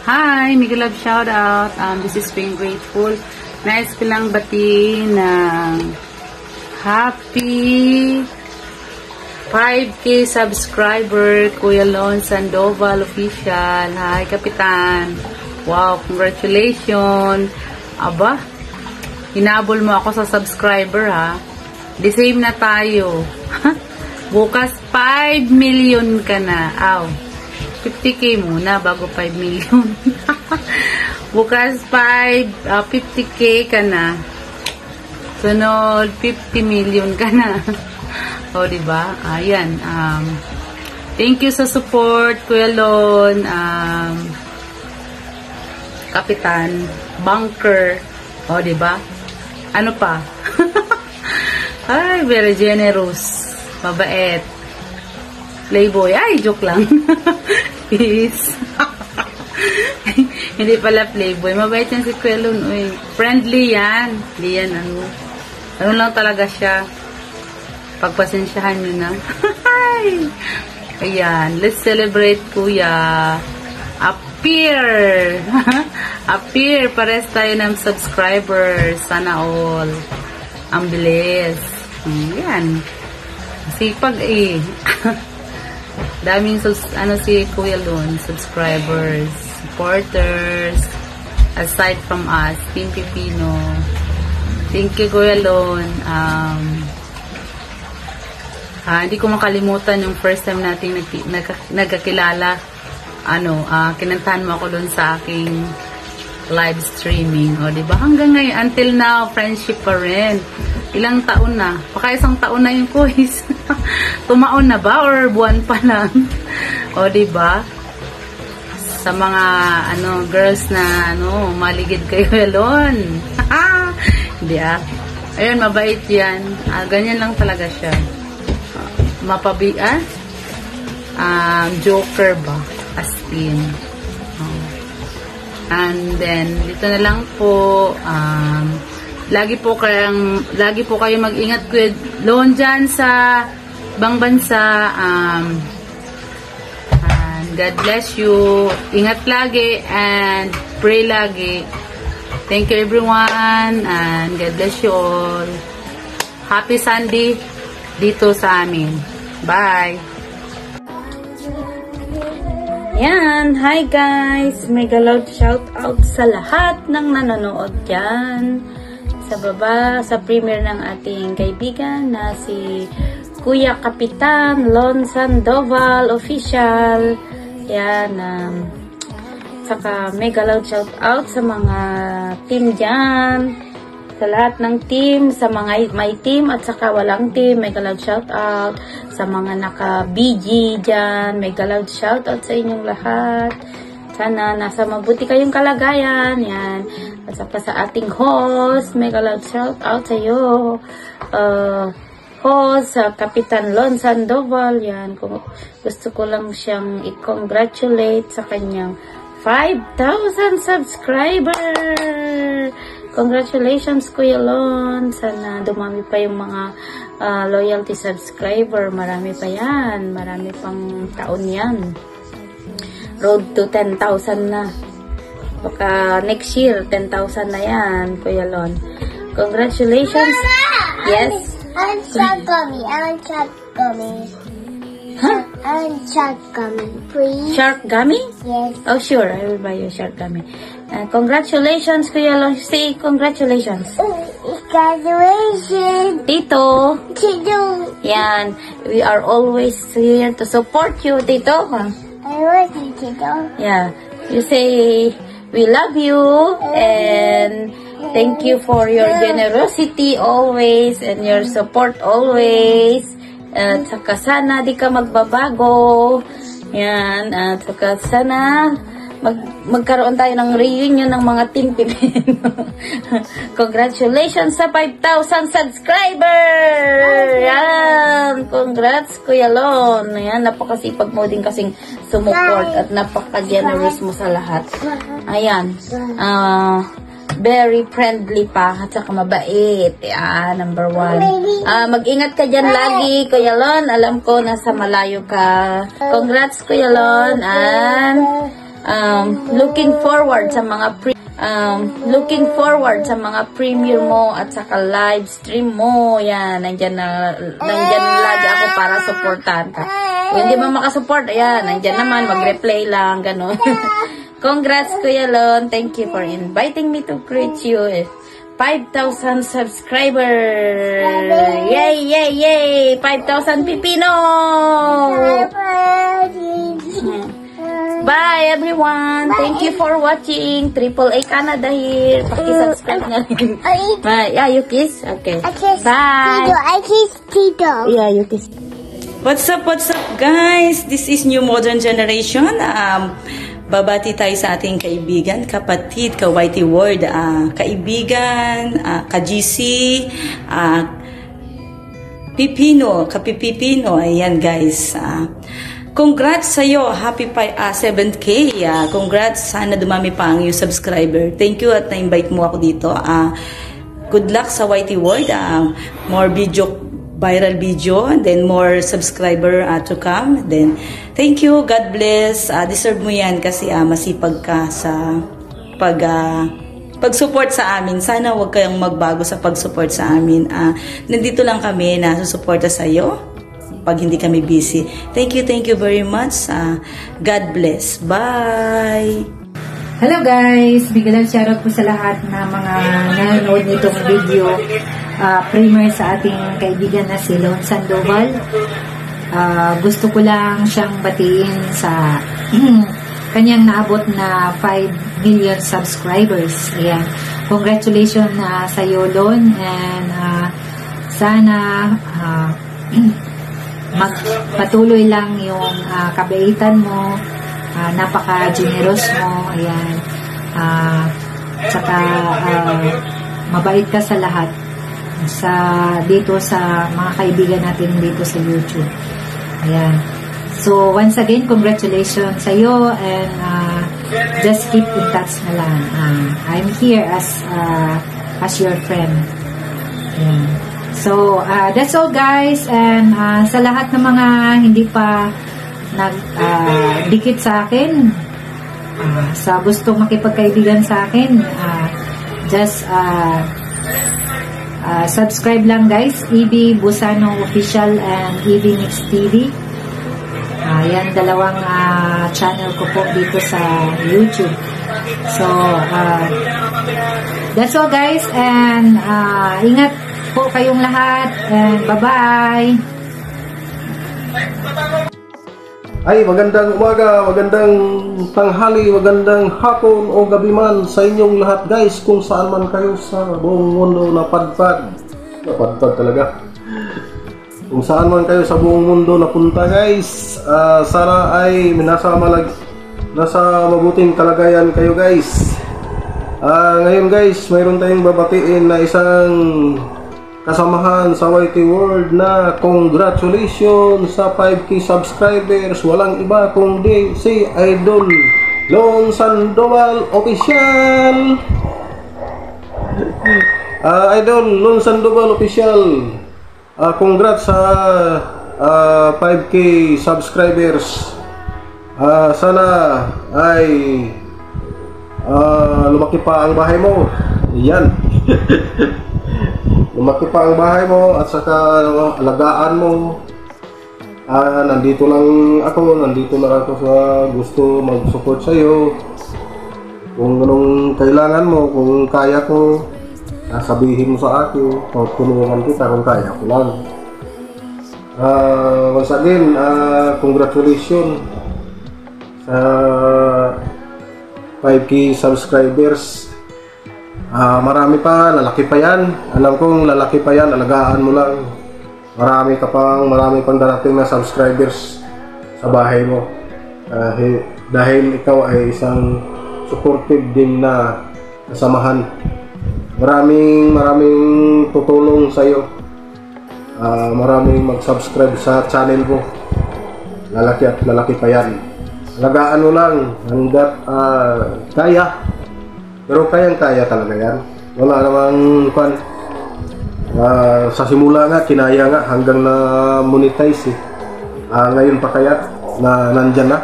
Hi, Miguel Love shoutout. This is being grateful. Nice ko lang batiin ng happy 5K subscriber, Kuya Lon Sandoval Official. Hi, Kapitan. Wow, congratulations. Aba, hinabol mo ako sa subscriber, ha? The same na tayo. Bukas 5 million ka na. Aw. 50K muna bago 5 million. Bukas 50K ka na. Sunod 50 million ka na. O, diba? Ayan. Thank you sa support, Kuya Lon. Kapitan. Bunker. O, diba? Ano pa? Ay, very generous. Mabait. Playboy. Ay, joke lang. Peace. Hindi pala playboy. Mabait yan si Kuya Lon. Uy, friendly yan. Hindi yan, ano lang talaga siya. Pagpasensyahan nyo na. Ayan. Let's celebrate, Kuya. Appear. Appear. Pares tayo ng subscribers. Sana all. Ang bilis. Ayan. Sipag eh. Daming si Kuya Lon, subscribers, supporters, aside from us, Team Pipino. Thank you, Kuya Lon. Hindi ko makalimutan yung first time natin nagkakilala. Kinantahan mo ako doon sa aking live streaming. O, diba? Hanggang ngayon, until now, friendship pa rin. Ilang taon na? Baka isang taon na yung quiz. Tumaon na ba? Or buwan pa lang? O, diba? Sa mga, girls na, maligid kayo, Lon. Hindi Ayun, mabait yan. Ganyan lang talaga siya. Joker ba? As in. And then, dito na lang po, lagi po kayo mag-ingat, Kuya Lon, dyan sa ibang bansa. And God bless you. Ingat lagi and pray lagi. Thank you everyone and God bless you all. Happy Sunday dito sa amin. Bye! Yan, hi guys! Mega loud shout out sa lahat ng nanonood dyan. Sa baba, sa premiere ng ating kaibigan na si Kuya Kapitan Lon Sandoval Official. Yan, saka mega loud shout out sa mga team dyan. Sa lahat ng team, sa mga may team at saka walang team, mega loud shout out. Sa mga naka-BG dyan, mega loud shout out sa inyong lahat. Sana nasa mabuti kayong kalagayan. Yan. At saka sa ating host, mega loud shout out sa iyo. Host, Kapitan Lon Sandoval. Yan. Kung gusto ko lang siyang i-congratulate sa kanyang 5,000 subscriber. Congratulations, Kuya Lon. Sana dumami pa yung mga loyalty subscriber. Marami pa yan. Marami pang taon yan. Road to 10,000 na. Baka next year, 10,000 na yan, Kuya Lon. Congratulations. Mama, yes? I want shark gummy. I want shark gummy. Huh? I want shark gummy, please. Shark gummy? Yes. Oh, sure. I will buy you shark gummy. Congratulations, Kuya Lon. Say congratulations. Congratulations. Tito. Tito. Yan. We are always here to support you, Tito. I love you, Tito. Yeah. You say, we love you and thank you for your generosity always and your support always. At saka sana di ka magbabago. Yan. At saka sana magkaroon tayo ng reunion ng mga Team Pipino. Congratulations sa 5,000 subscribers! Yan! Congrats, Kuya Lon. Yan, napakasipag mo din kasing sumuport at napaka-generous mo sa lahat. Ayan. Very friendly pa at saka mabait. Yan, number 1. Mag-ingat ka dyan lagi, Kuya Lon. Alam ko nasa malayo ka. Congrats, Kuya Lon. And looking forward sa mga premiere mo at saka live stream mo. Yan, nandyan lagi ako para supportahan ka. Kung hindi mo makasupport, ayan, nandyan naman, mag-replay lang, gano'n. Congrats, Kuya Lon. Thank you for inviting me to greet you. 5,000 subscribers. Yay, yay, yay. 5,000 pipino. Bye, everyone. Thank you for watching. AAA Canada here. Paki-subscribe na rin. Bye. Yeah, you kiss? Okay. Bye. I kiss Tito. Yeah, you kiss. What's up, guys? This is New Modern Generation. Babati tayo sa ating kaibigan, kapatid, ka-Whitey Word, kaibigan, ka-GC, Pipino, ka-Pipino. Ayan, guys. Congrats sa'yo. Happy 7K. Congrats. Sana dumami pa ang iyong subscriber. Thank you at na-invite mo ako dito. Good luck sa Whitey Word. More viral video, and then more subscriber to come. Then, thank you. God bless. Deserve mo yan kasi masipag ka sa pag-support sa amin. Sana huwag kayong magbago sa pag-support sa amin. Nandito lang kami na susuporta sa iyo pag hindi kami busy. Thank you very much. God bless. Bye! Hello guys! Biglang shoutout po sa lahat na mga nanonood nitong video. Primer sa ating kaibigan na si Lon Sandoval. Gusto ko lang siyang batiin sa kanyang naabot na 5 million subscribers. Ayan. Congratulations sa iyo, Lon. And sana magpatuloy lang yung kabaitan mo. Napaka-generous mo. Ayan. Tsaka mabait ka sa lahat. Dito sa mga kaibigan natin dito sa YouTube. Ayan. So, once again, congratulations sa iyo and just keep in touch na lang. I'm here as your friend. Ayan. So, that's all guys, and sa lahat ng mga hindi pa dikit sa akin, sa gustong makipagkaibigan sa akin, just subscribe lang guys, EB Busano Official and EB Mix TV. Yan, dalawang channel ko po dito sa YouTube. So, that's all guys, and ingat po kayong lahat, and bye-bye! Ay, magandang umaga, magandang tanghali, magandang hapon o gabi man sa inyong lahat guys, kung saan man kayo sa buong mundo napadpad talaga. Kung saan man kayo sa buong mundo napunta guys, sana ay nasa mabuting kalagayan kayo guys. Ngayon guys, mayroon tayong babatiin na isang kasamahan sa Whitey World na congratulations sa 5K subscribers. Walang iba kundi si Idol Lon Sandoval Official. Idol Lon Sandoval Official, congrats sa 5K subscribers. Sana ay lumaki pa ang bahay mo. Yan. Lumaki pa ang bahay mo at saka alagaan mo. Nandito lang ako sa gusto mag-support sa iyo. Kung anong kailangan mo, kung kaya ko, sabihin mo sa akin, tulungan kita kung kaya ko lang. Once again, congratulations sa 5K subscribers. Marami pa, lalaki pa yan. Alam kong lalaki pa yan, alagaan mo lang. Marami pang darating na subscribers sa bahay mo. Dahil ikaw ay isang supportive din na kasamahan. Maraming tutulong sa iyo. Maraming mag-subscribe sa channel mo. Lalaki at lalaki pa yan. Alagaan mo lang hanggat kaya. Pero kayang-kaya talaga yan. Wala namang sa simula nga, kinaya nga hanggang na monetize eh. Ngayon pa kaya na nandyan na,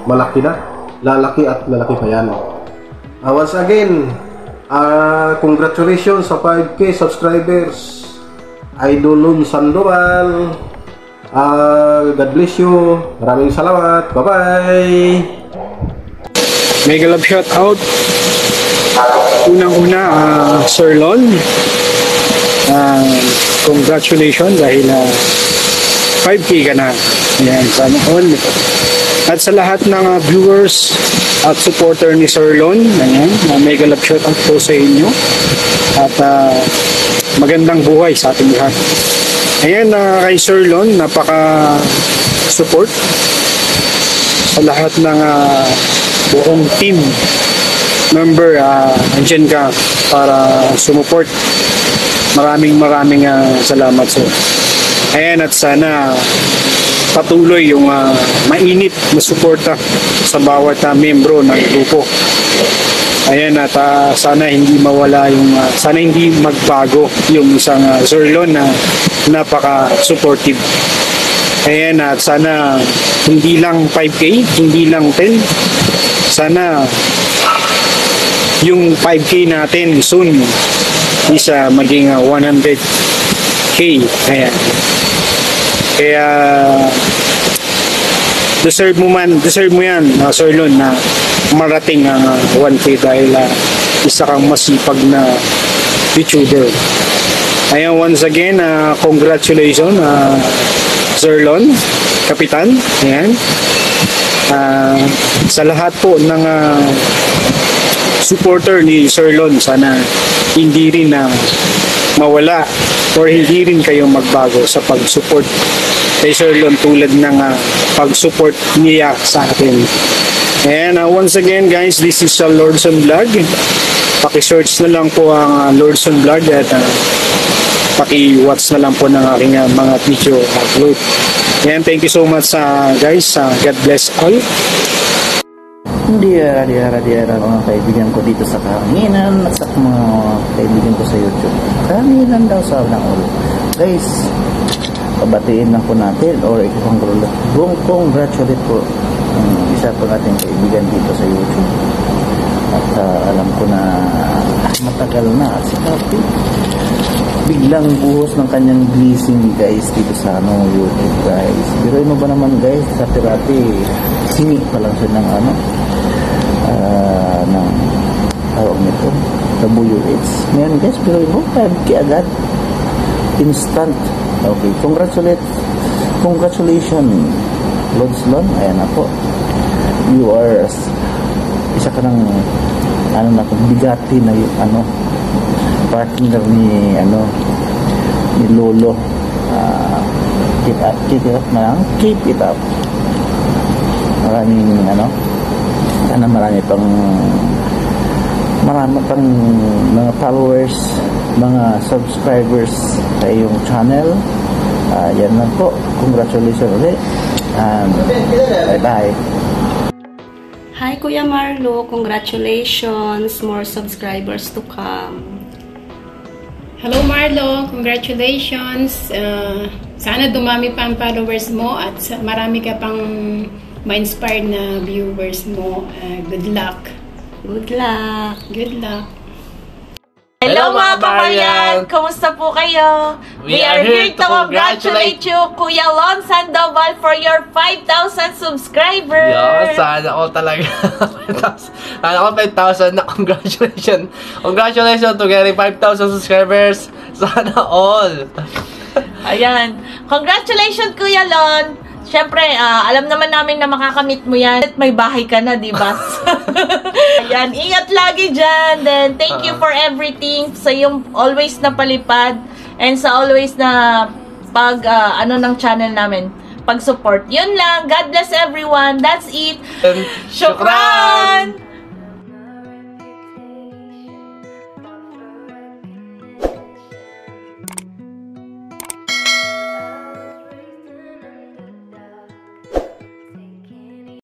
malaki na. lalaki at lalaki pa yan. Once again, congratulations sa 5K subscribers, Idol Lon Sandoval. God bless you. Maraming salamat. Bye-bye. Mega love shout out. Unang-una, Sir Lon. Congratulations dahil 5K ka na. Ayan, sana all. At sa lahat ng viewers at supporter ni Sir Lon, ayan, mega love shout out po sa inyo. At magandang buhay sa ating lahat. Ayan, kay Sir Lon, napaka-support sa lahat ng buong team member. Andyan ka para sumuport. Maraming salamat sir. Ayan, at sana patuloy yung mainit na suporta sa bawat membro ng grupo. Ayan, at sana hindi mawala yung sana hindi magbago yung isang Sir Lon na napaka-supportive. Ayan, at sana hindi lang 5K, hindi lang 10. Sana yung 5K natin soon is maging 100K. Ayan. Kaya deserve mo yan, Sir Lon, na marating ang 1K dahil isa kang masipag na YouTuber. Ayan, once again, congratulations, Sir Lon, Kapitan. Ayan. Sa lahat po ng supporter ni Sir Lon, sana hindi rin mawala or hindi rin kayo magbago sa pag-support kay Sir Lon tulad ng pag-support niya sa atin. And once again guys, this is Lordson Vlog. Paki-search na lang po ang Lordson Vlog at paki-watch na lang po ng aking mga video upload. And thank you so much guys. God bless all. Diara mga kaibigan ko dito sa kahanginan at sa mga kaibigan ko sa YouTube. Kahanginan daw sa all. Guys, pabatiin lang po natin or congratulate po isa po natin kaibigan dito sa YouTube. At alam ko na matagal na at si Kapi biglang buhos ng kanyang blessing guys dito sa YouTube guys. Pero mo ba naman guys, sa Kapi singi pa lang siya ng ng tawag nito WH. Ngayon guys, pero mo 5K agad instant. Okay, congratulations Lods Lon. Ayan na po, you are isa ka ng bigati na yung partner ni ni Lolo. Keep it up. Marami pang mga followers, mga subscribers sa iyong channel. Yan lang po. Congratulations ulit. Bye-bye. Hi Kuya Marlo, congratulations. More subscribers to come. Hello Marlo, congratulations. Sana dumami pa ang followers mo at marami ka pang ma-inspired na viewers mo. Good luck. Good luck. Good luck. Hello mga kabayan! Kumusta po kayo? We are here to congratulate you, Kuya Lon Sandoval, for your 5,000 subscribers! Yo, sana all talaga. Sana all 5,000 na congratulations. Congratulations to getting 5,000 subscribers. Sana all. Ayan. Congratulations, Kuya Lon! Siyempre, alam naman namin na makakamit mo yan. At may bahay ka na, di ba? Ayan, ingat lagi dyan. Then, thank you for everything. Sa yung always na palipad. And sa always na ng channel namin. Pag-support. Yun lang. God bless everyone. That's it. Shukran!